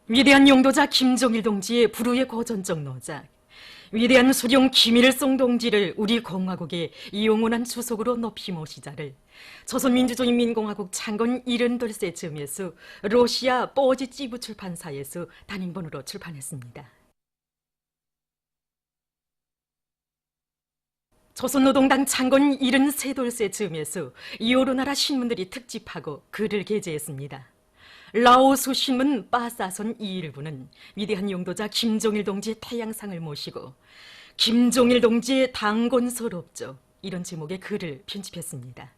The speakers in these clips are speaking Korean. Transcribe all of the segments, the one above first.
위대한 용도자 김종일 동지의 불후의 고전적 노작, 위대한 수령 김일성 동지를 우리 공화국의 영원한 주석으로 높이 모시자를 조선민주주의인민공화국 창건 78세 즈음에서 러시아 뽀지찌부 출판사에서 단행본으로 출판했습니다. 조선노동당 창건 73돌세 즈음에서 여러 나라 신문들이 특집하고 글을 게재했습니다. 라오스 신문 빠사손 2일부는 위대한 용도자 김종일 동지의 태양상을 모시고 김종일 동지의 당곤서럽죠, 이런 제목의 글을 편집했습니다.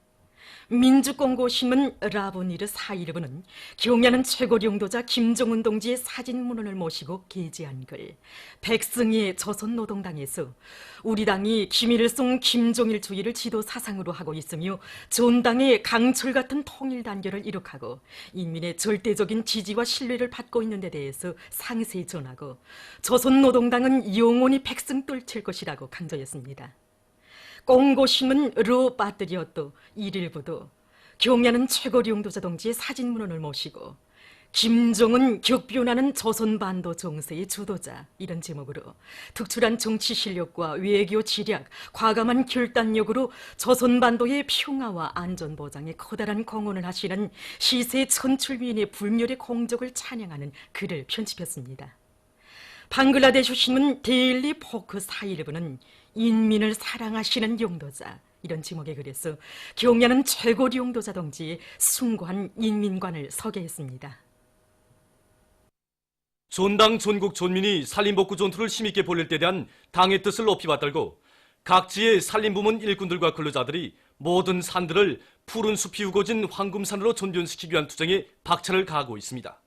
민주공고 신문 라보니르 4일부는 경야는 최고 용도자 김정은 동지의 사진문헌을 모시고 게재한 글, 백승희의 조선노동당에서 우리 당이 김일성, 김종일주의를 지도 사상으로 하고 있으며 전당의 강철 같은 통일 단결을 이룩하고 인민의 절대적인 지지와 신뢰를 받고 있는 데 대해서 상세히 전하고 조선노동당은 영원히 백승 뚫칠 것이라고 강조했습니다. 공고신문 르 파트리오트 1일부도 경야는 최고 용도자 동지의 사진문헌을 모시고 김정은 격변하는 조선반도 정세의 주도자, 이런 제목으로 특출한 정치 실력과 외교 지략, 과감한 결단력으로 조선반도의 평화와 안전 보장에 커다란 공헌을 하시는 시세 천출위인의 불멸의 공적을 찬양하는 글을 편집했습니다. 방글라데시 신문 데일리 포크 4일부는 인민을 사랑하시는 용도자, 이런 제목의 글에서 경야는 최고 용도자 동지의 숭고한 인민관을 소개했습니다. 전당 전국 전민이 산림복구 전투를 힘있게 벌릴 때 대한 당의 뜻을 높이 받들고 각지의 산림부문 일꾼들과 근로자들이 모든 산들을 푸른 숲이 우거진 황금산으로 전변시키기 위한 투쟁에 박차를 가하고 있습니다.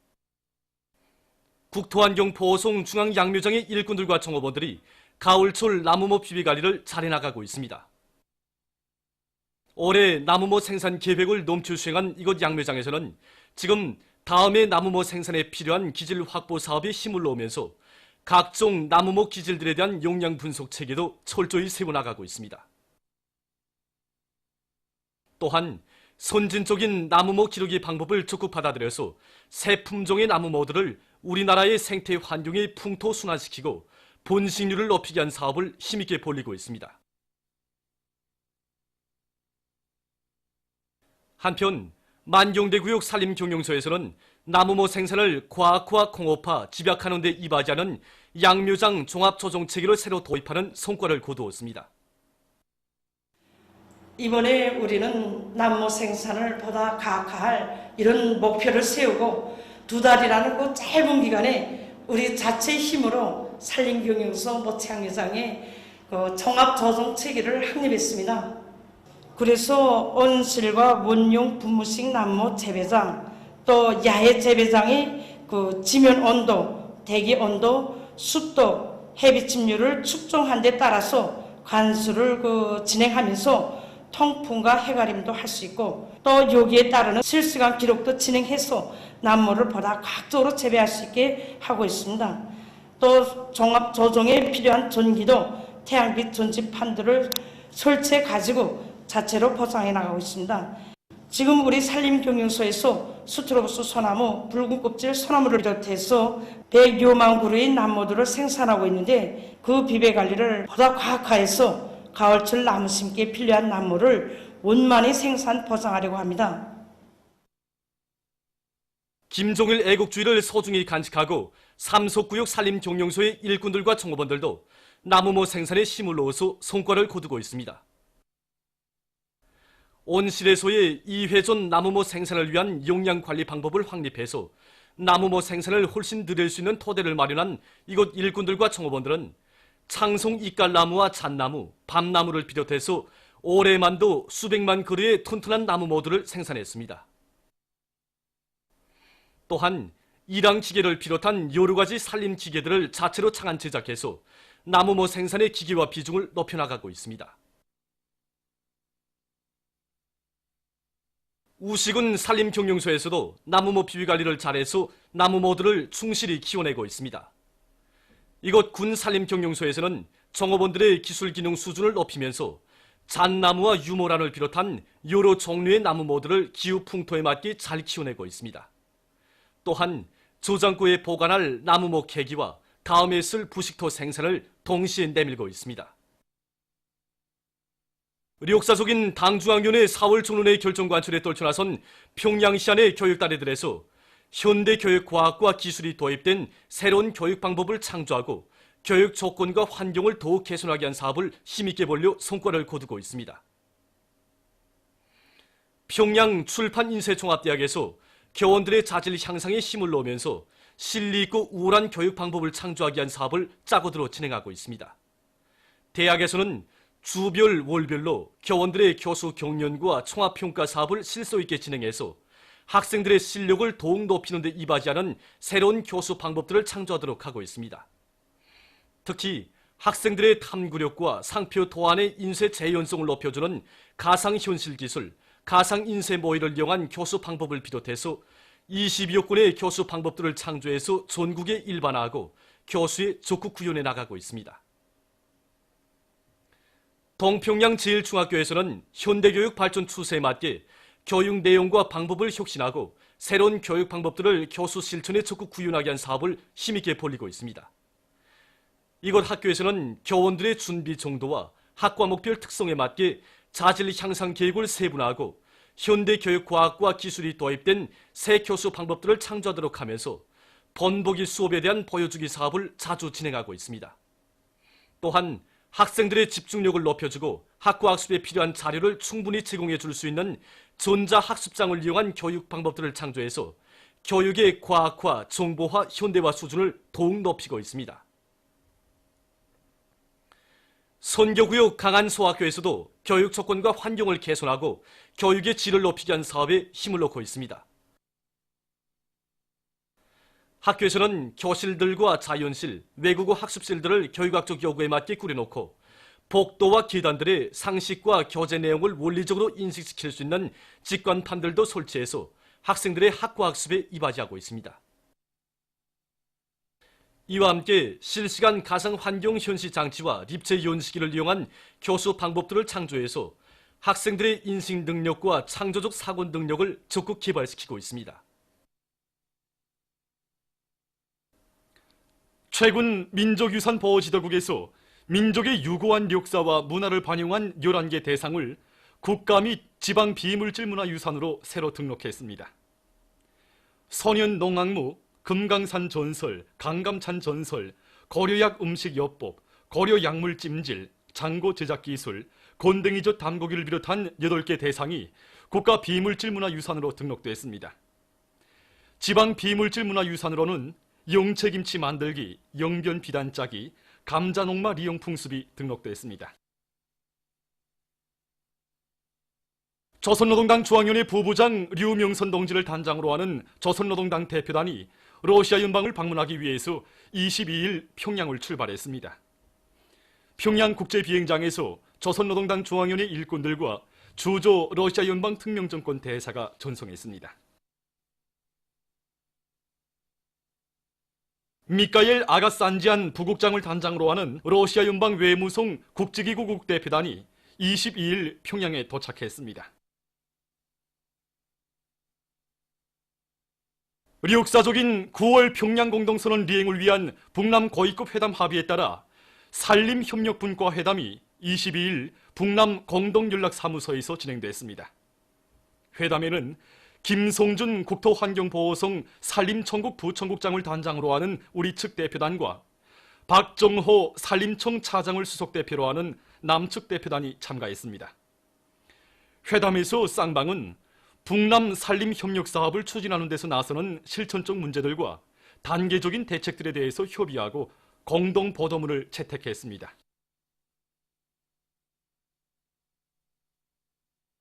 국토환경 보호송 중앙 양묘장의 일꾼들과 정업원들이 가을철 나무모 비비관리를 잘해나가고 있습니다. 올해 나무모 생산 계획을 넘쳐 수행한 이곳 양묘장에서는 지금 다음해 나무모 생산에 필요한 기질 확보 사업에 힘을 놓으면서 각종 나무모 기질들에 대한 용량 분석 체계도 철저히 세워나가고 있습니다. 또한 선진적인 나무모 기르기 방법을 적극 받아들여서 새 품종의 나무모들을 우리나라의 생태 환경에 풍토 순환시키고 본식률을 높이기 위한 사업을 힘있게 벌이고 있습니다. 한편 만경대구역 산림경영소에서는 나무모 생산을 과학화, 공업화, 집약하는 데 이바지하는 양묘장 종합조정체계를 새로 도입하는 성과를 거두었습니다. 이번에 우리는 나무모 생산을 보다 가학화할 이런 목표를 세우고 2달이라는 그 짧은 기간에 우리 자체 힘으로 산림경영소 모창회장에 그 종합조정체계를 확립했습니다. 그래서 온실과 원용 분무식 나무 재배장, 또 야해 재배장의 그 지면 온도, 대기 온도, 습도, 해비 침률을 측정한 데 따라서 관수를 진행하면서 통풍과 해가림도 할 수 있고, 또 여기에 따르는 실시간 기록도 진행해서 나무를 보다 과학적으로 재배할 수 있게 하고 있습니다. 또 종합 조정에 필요한 전기도 태양빛 전지판들을 설치해 가지고 자체로 보상해 나가고 있습니다. 지금 우리 산림경영소에서 스트로보스 소나무, 붉은 껍질 소나무를 비롯해서 100여만 그루의 나무들을 생산하고 있는데 그 비배 관리를 보다 과학화해서 가을철 나무 심기에 필요한 나무를 원만히 생산 보상하려고 합니다. 김종일 애국주의를 소중히 간직하고 삼속구역 산림경영소의 일꾼들과 종업원들도 나무모 생산에 힘을 넣어서 성과를 거두고 있습니다. 온실에서의 이회전 나무모 생산을 위한 용량 관리 방법을 확립해서 나무모 생산을 훨씬 늘릴 수 있는 토대를 마련한 이곳 일꾼들과 종업원들은 창송 이깔나무와 잣나무, 밤나무를 비롯해서 올해만도 수백만 그루의 튼튼한 나무모들을 생산했습니다. 또한 일항기계를 비롯한 여러 가지 산림기계들을 자체로 창안 제작해서 나무모 생산의 기계화 비중을 높여나가고 있습니다. 우식은 산림경영소에서도 나무모 비비관리를 잘해서 나무모들을 충실히 키워내고 있습니다. 이곳 군산림경영소에서는 종업원들의 기술 기능 수준을 높이면서 잣나무와 유모란을 비롯한 여러 종류의 나무모들을 기후 풍토에 맞게 잘 키워내고 있습니다. 또한 조장구에 보관할 나무목 계기와 다음에 쓸 부식토 생산을 동시에 내밀고 있습니다. 우리 역사적인 당중앙위원회 4월 총론회 결정관철에 떨쳐나선 평양시 안의 교육단위들에서 현대교육과학과 기술이 도입된 새로운 교육 방법을 창조하고 교육 조건과 환경을 더욱 개선하게 한 사업을 힘있게 벌려 성과를 거두고 있습니다. 평양 출판인쇄종합대학에서 교원들의 자질 향상에 힘을 놓으면서 실리 있고 우월한 교육 방법을 창조하기 위한 사업을 짜고 들어 진행하고 있습니다. 대학에서는 주별, 월별로 교원들의 교수 경연과 총합평가 사업을 실소 있게 진행해서 학생들의 실력을 더욱 높이는 데 이바지하는 새로운 교수 방법들을 창조하도록 하고 있습니다. 특히 학생들의 탐구력과 상표 도안의 인쇄 재현성을 높여주는 가상현실 기술, 가상인쇄 모의를 이용한 교수 방법을 비롯해서 20여 건의 교수 방법들을 창조해서 전국에 일반화하고 교수의 적극 구현해 나가고 있습니다. 동평양 제1중학교에서는 현대교육 발전 추세에 맞게 교육 내용과 방법을 혁신하고 새로운 교육 방법들을 교수 실천에 적극 구현하게 한 사업을 힘있게 벌이고 있습니다. 이곳 학교에서는 교원들의 준비 정도와 학과목별 특성에 맞게 자질 향상 계획을 세분화하고 현대교육과학과 기술이 도입된 새 교수 방법들을 창조하도록 하면서 번복이 수업에 대한 보여주기 사업을 자주 진행하고 있습니다. 또한 학생들의 집중력을 높여주고 학과학습에 필요한 자료를 충분히 제공해 줄 수 있는 전자학습장을 이용한 교육 방법들을 창조해서 교육의 과학화, 정보화, 현대화 수준을 더욱 높이고 있습니다. 선교구역 강안소학교에서도 교육 조건과 환경을 개선하고 교육의 질을 높이기 위한 사업에 힘을 놓고 있습니다. 학교에서는 교실들과 자연실, 외국어 학습실들을 교육학적 요구에 맞게 꾸려놓고 복도와 계단들의 상식과 교재 내용을 원리적으로 인식시킬 수 있는 직관판들도 설치해서 학생들의 학과학습에 이바지하고 있습니다. 이와 함께 실시간 가상환경 현시 장치와 립체 연시기를 이용한 교수 방법들을 창조해서 학생들의 인식 능력과 창조적 사고 능력을 적극 개발시키고 있습니다. 최근 민족유산보호지도국에서 민족의 유구한 역사와 문화를 반영한 11개 대상을 국가 및 지방 비물질문화유산으로 새로 등록했습니다. 선현농악무, 금강산 전설, 강감찬 전설, 고려약 음식요법, 고려약물 찜질, 장고 제작기술, 곤댕이젓 담고기를 비롯한 8개 대상이 국가 비물질문화유산으로 등록됐습니다. 지방 비물질문화유산으로는 영채김치 만들기, 영변 비단 짜기, 감자녹마 리용 풍습이 등록됐습니다. 조선노동당 중앙위원회 부부장 류명선 동지를 단장으로 하는 조선노동당 대표단이 러시아 연방을 방문하기 위해서 22일 평양을 출발했습니다. 평양국제비행장에서 조선노동당 중앙위원회 일꾼들과 주조 러시아 연방 특명정권 대사가 전송했습니다. 미카엘 아가산지안 부국장을 단장으로 하는 러시아 연방 외무성 국제기구국 대표단이 22일 평양에 도착했습니다. 우리 역사적인 9월 평양공동선언 리행을 위한 북남 고위급 회담 합의에 따라 산림협력분과 회담이 22일 북남 공동연락사무소에서 진행됐습니다. 회담에는 김송준 국토환경보호성 산림청국 부청국장을 단장으로 하는 우리 측 대표단과 박정호 산림청 차장을 수석대표로 하는 남측 대표단이 참가했습니다. 회담에서 쌍방은 북남 산림협력사업을 추진하는 데서 나서는 실천적 문제들과 단계적인 대책들에 대해서 협의하고 공동보도문을 채택했습니다.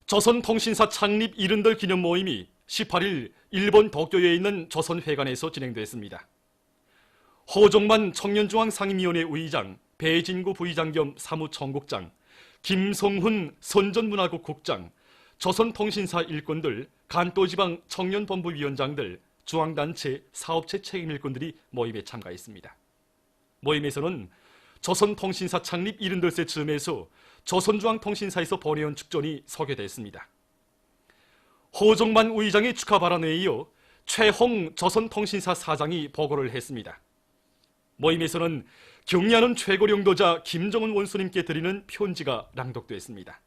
조선통신사 창립 70달 기념 모임이 18일 일본 도쿄에 있는 조선회관에서 진행됐습니다. 허종만 청년중앙상임위원회 의장, 배진구 부의장 겸 사무총국장, 김성훈 선전문화국 국장, 조선통신사 일꾼들, 간도지방 청년본부위원장들, 중앙단체, 사업체 책임일꾼들이 모임에 참가했습니다. 모임에서는 조선통신사 창립 70세 즈음에서 조선중앙통신사에서 보내온 축전이 소개됐습니다. 허정만 의장의 축하 발언에 이어 최홍 조선통신사 사장이 보고를 했습니다. 모임에서는 경리하는 최고領導자 김정은 원수님께 드리는 편지가 낭독됐습니다.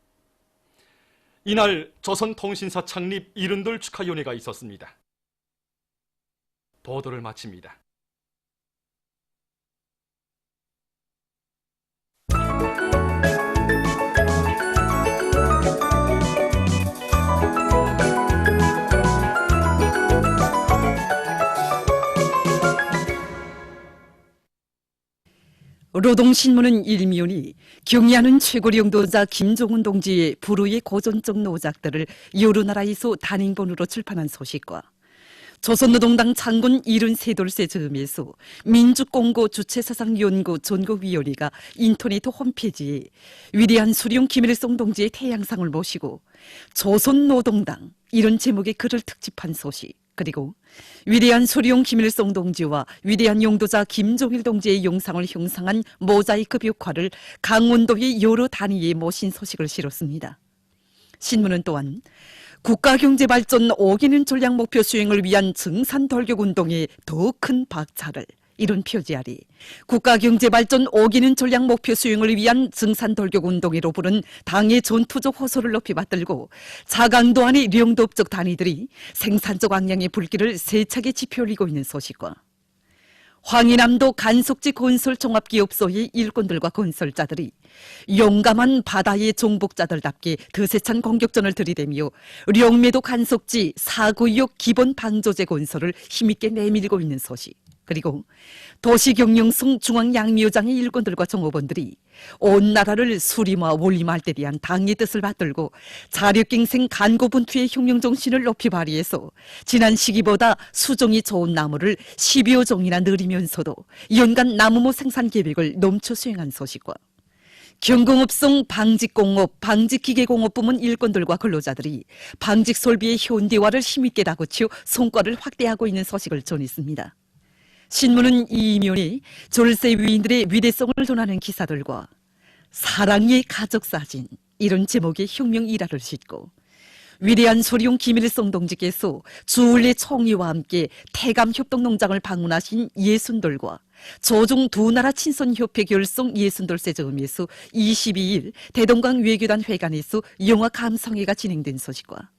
이날 조선통신사 창립 70돌 축하위원회가 있었습니다. 보도를 마칩니다. 노동신문은 일면이 경의하는 최고령도자 김종은 동지의 불후의 고전적 노작들을 여러 나라에서 단행본으로 출판한 소식과 조선노동당 창군 73돌세 즈음에서 민주공고 주체사상연구 전국위원회가 인터넷 홈페이지에 위대한 수령 김일성 동지의 태양상을 모시고 조선노동당 이런 제목의 글을 특집한 소식, 그리고 위대한 수령 김일성 동지와 위대한 용도자 김종일 동지의 영상을 형상한 모자이크 벽화를 강원도의 여러 단위에 모신 소식을 실었습니다. 신문은 또한 국가경제발전 5개년 전략 목표 수행을 위한 증산돌격운동에 더 큰 박차를 이런 표지 아래 국가경제발전 5개년 전략 목표 수행을 위한 증산돌격운동으로 부른 당의 전투적 호소를 높이 받들고 자강도 안의 령도업적 단위들이 생산적 악량의 불길을 세차게 지펴올리고 있는 소식과 황해남도 간속지 건설종합기업소의 일꾼들과 건설자들이 용감한 바다의 정복자들답게 드세찬 공격전을 들이대며 령매도 간속지 4구역 기본 방조제 건설을 힘있게 내밀고 있는 소식, 그리고 도시경영성 중앙양미여장의 일꾼들과 종업원들이 온 나라를 수림화 원림할 때 대한 당의 뜻을 받들고 자력갱생 간고분투의 혁명정신을 높이 발휘해서 지난 시기보다 수종이 좋은 나무를 10여 종이나 늘리면서도 연간 나무모 생산 계획을 넘쳐 수행한 소식과 경공업성 방직공업, 방직기계공업 부문 일꾼들과 근로자들이 방직설비의 현대화를 힘있게 다그쳐 성과를 확대하고 있는 소식을 전했습니다. 신문은 이 이면에 졸세 위인들의 위대성을 논하는 기사들과 사랑의 가족사진 이런 제목의 혁명 일화를 싣고 위대한 소령 김일성 동지께서 주울레 총리와 함께 태감협동농장을 방문하신 예순돌과 조중 두 나라 친선협회 결성 예순돌세 즈음에서 22일 대동강 외교단 회관에서 영화 감상회가 진행된 소식과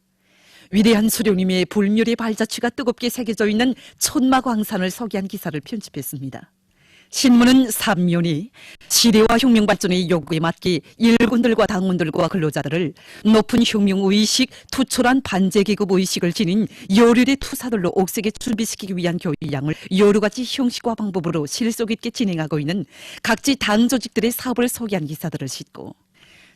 위대한 수령님의 불멸의 발자취가 뜨겁게 새겨져 있는 천마광산을 소개한 기사를 편집했습니다. 신문은 3면이 시대와 혁명 발전의 요구에 맞게 일꾼들과 당원들과 근로자들을 높은 혁명의식, 투철한 반제계급 의식을 지닌 열혈의 투사들로 옥색에 준비시키기 위한 교육양을 여러 가지 형식과 방법으로 실속 있게 진행하고 있는 각지 당 조직들의 사업을 소개한 기사들을 싣고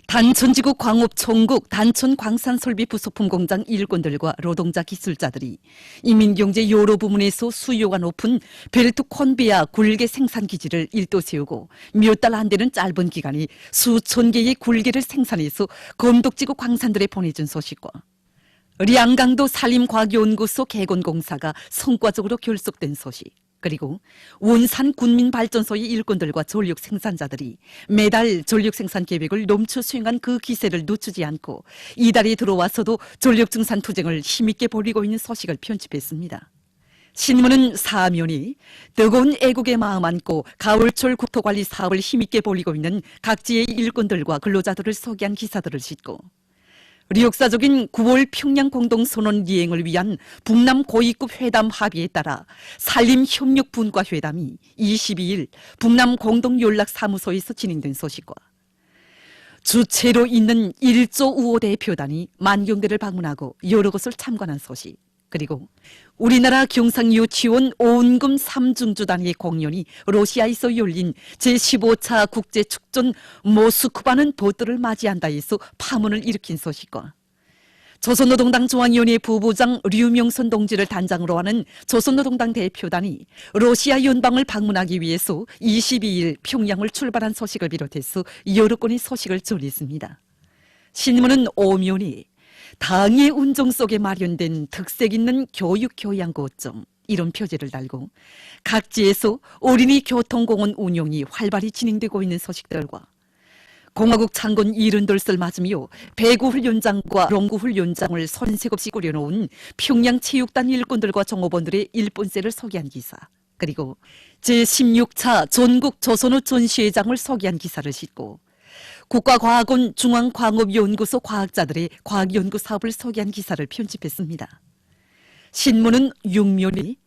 단천지구 광업총국 단천광산설비 부속품 공장 일꾼들과 노동자 기술자들이 인민경제 여러 부문에서 수요가 높은 벨트 콘베아 굴개 생산 기지를 일도 세우고 몇 달 안 되는 짧은 기간에 수천 개의 굴개를 생산해서 검독지구 광산들에 보내준 소식과 량강도 산림과학연구소 개건공사가 성과적으로 결속된 소식, 그리고 원산 군민발전소의 일꾼들과 전력 생산자들이 매달 전력 생산 계획을 넘쳐 수행한 그 기세를 늦추지 않고 이달에 들어와서도 전력 증산 투쟁을 힘있게 벌이고 있는 소식을 편집했습니다. 신문은 사면이 뜨거운 애국의 마음 안고 가을철 국토관리 사업을 힘있게 벌이고 있는 각지의 일꾼들과 근로자들을 소개한 기사들을 싣고 역사적인 9월 평양 공동선언 이행을 위한 북남 고위급 회담 합의에 따라 산림협력분과회담이 22일 북남 공동연락사무소에서 진행된 소식과 주체로 있는 1조 우호 대표단이 만경대를 방문하고 여러 곳을 참관한 소식, 그리고 우리나라 경상유치원 오은금 3중주 단위의 공연이 러시아에서 열린 제15차 국제축전 모스크바는 버들을 맞이한다 해서 파문을 일으킨 소식과 조선노동당 중앙위원회 부부장 류명선 동지를 단장으로 하는 조선노동당 대표단이 러시아 연방을 방문하기 위해서 22일 평양을 출발한 소식을 비롯해서 여러 건의 소식을 전했습니다. 신문은 오면이 당의 운정 속에 마련된 특색 있는 교육 교양 거점 이런 표지를 달고 각지에서 어린이 교통공원 운영이 활발히 진행되고 있는 소식들과 공화국 창건 72을 맞으며 배구훈련장과 롱구훈련장을 손색 없이 꾸려놓은 평양 체육단 일꾼들과 종업원들의 일본세를 소개한 기사, 그리고 제16차 전국 조선어 전시회장을 소개한 기사를 싣고 국가과학원 중앙광업연구소 과학자들의 과학연구 사업을 소개한 기사를 편집했습니다. 신문은 6면이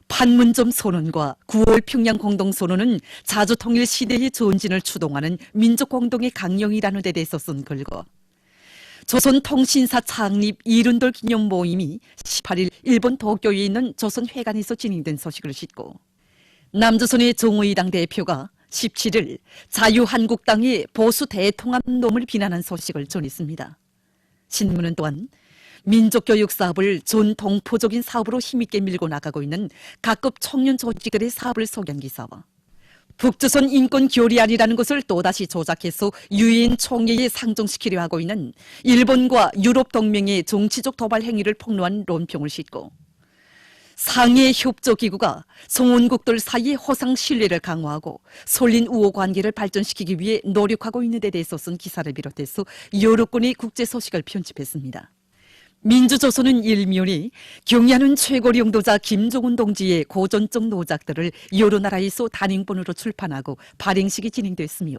판문점 선언과 9월 평양 공동선언은 자주통일 시대의 전진을 추동하는 민족공동의 강령이라는 데 대해서 쓴 글과 조선통신사 창립 이른돌 기념 모임이 18일 일본 도쿄에 있는 조선회관에서 진행된 소식을 싣고 남조선의 정의당 대표가 17일 자유한국당의 보수 대통합론을 비난한 소식을 전했습니다. 신문은 또한 민족교육 사업을 전 동포적인 사업으로 힘있게 밀고 나가고 있는 각급 청년 조직들의 사업을 소개한 기사와 북조선 인권 교리안이라는 것을 또다시 조작해서 유엔 총회에 상정시키려 하고 있는 일본과 유럽 동맹의 정치적 도발 행위를 폭로한論평을 싣고 상해 협조기구가 성원국들 사이의 호상 신뢰를 강화하고 솔린 우호 관계를 발전시키기 위해 노력하고 있는 데 대해서 쓴 기사를 비롯해서 여러 건의 국제 소식을 편집했습니다. 민주조선은 일면이 경야는 최고領導자 김종운 동지의 고전적 노작들을 여러 나라에서 단행본으로 출판하고 발행식이 진행됐으며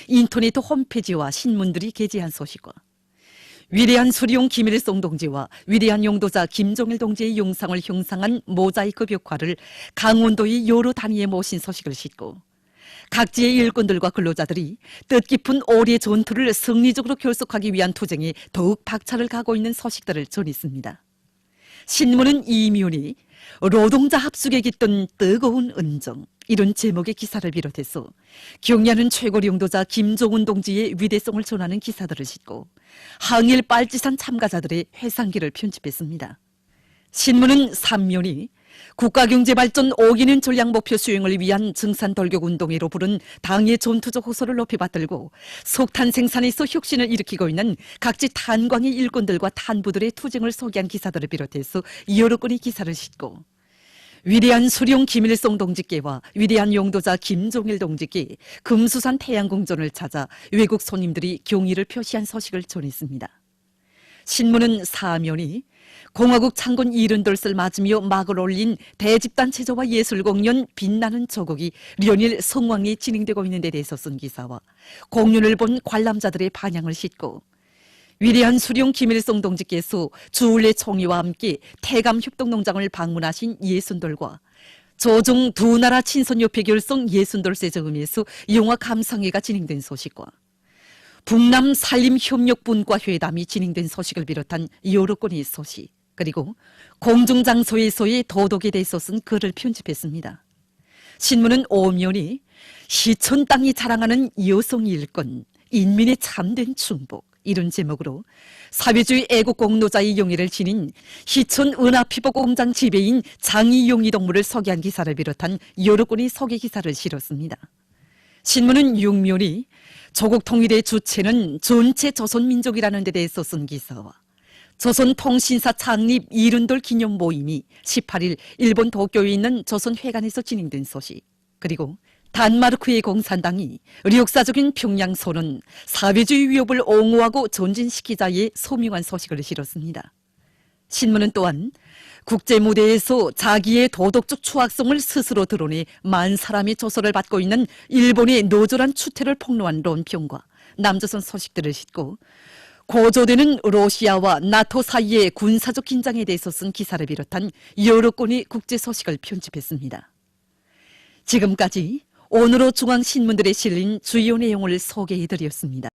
인터넷 홈페이지와 신문들이 게재한 소식과 위대한 수령 김일성 동지와 위대한 용도자 김정일 동지의 영상을 형상한 모자이크 벽화를 강원도의 여러 단위에 모신 소식을 싣고 각지의 일꾼들과 근로자들이 뜻깊은 오리의 전투를 승리적으로 결속하기 위한 투쟁에 더욱 박차를 가고 있는 소식들을 전했습니다. 신문은 이면이 노동자 합숙에 깃든 뜨거운 은정, 이런 제목의 기사를 비롯해서 경야는 최고領導자 김종운 동지의 위대성을 전하는 기사들을 싣고 항일 빨치산 참가자들의 회상기를 편집했습니다. 신문은 3면이 국가경제발전 5개년 전략목표 수행을 위한 증산돌격운동회로 부른 당의 전투적 호소를 높이 받들고 석탄 생산에서 혁신을 일으키고 있는 각지 탄광의 일꾼들과 탄부들의 투쟁을 소개한 기사들을 비롯해서 여러 건의 기사를 싣고 위대한 수령 김일성 동지께와 위대한 용도자 김종일 동지께 금수산 태양궁전을 찾아 외국 손님들이 경의를 표시한 소식을 전했습니다. 신문은 4면이 공화국 창건 72을 맞으며 막을 올린 대집단 체조와 예술공연 빛나는 조국이 련일 성황리에 진행되고 있는 데 대해서 쓴 기사와 공연을 본 관람자들의 반향을 싣고 위대한 수령 김일성 동지께서 주울레 총리와 함께 태감협동농장을 방문하신 예순돌과 조정 두 나라 친선협회 결성 예순돌세 정음에서 영화 감상회가 진행된 소식과 북남 산림협력분과 회담이 진행된 소식을 비롯한 여러 건의 소식, 그리고 공중장소에서의 도덕에 대해서 쓴 글을 편집했습니다. 신문은 5면이 시촌 땅이 자랑하는 여성 일권, 인민의 참된 충복, 이런 제목으로 사회주의 애국공로자의 용의를 지닌 시촌 은하피복공장 지배인 장이용의 동무를 소개한 기사를 비롯한 여러 건의 소개 기사를 실었습니다. 신문은 6면이 조국 통일의 주체는 전체 조선민족이라는 데 대해서 쓴 기사와 조선통신사 창립 이른돌 기념 모임이 18일 일본 도쿄에 있는 조선회관에서 진행된 소식, 그리고 단마르크의 공산당이 역사적인 평양선언, 사회주의 위협을 옹호하고 전진시키자의 소명한 소식을 실었습니다. 신문은 또한 국제무대에서 자기의 도덕적 추악성을 스스로 드러내 만 사람이 조소를 받고 있는 일본의 노졸한 추태를 폭로한論평과 남조선 소식들을 싣고 고조되는 러시아와 나토 사이의 군사적 긴장에 대해서 쓴 기사를 비롯한 여러 건의 국제 소식을 편집했습니다. 지금까지 오늘의 중앙신문들에 실린 주요 내용을 소개해드렸습니다.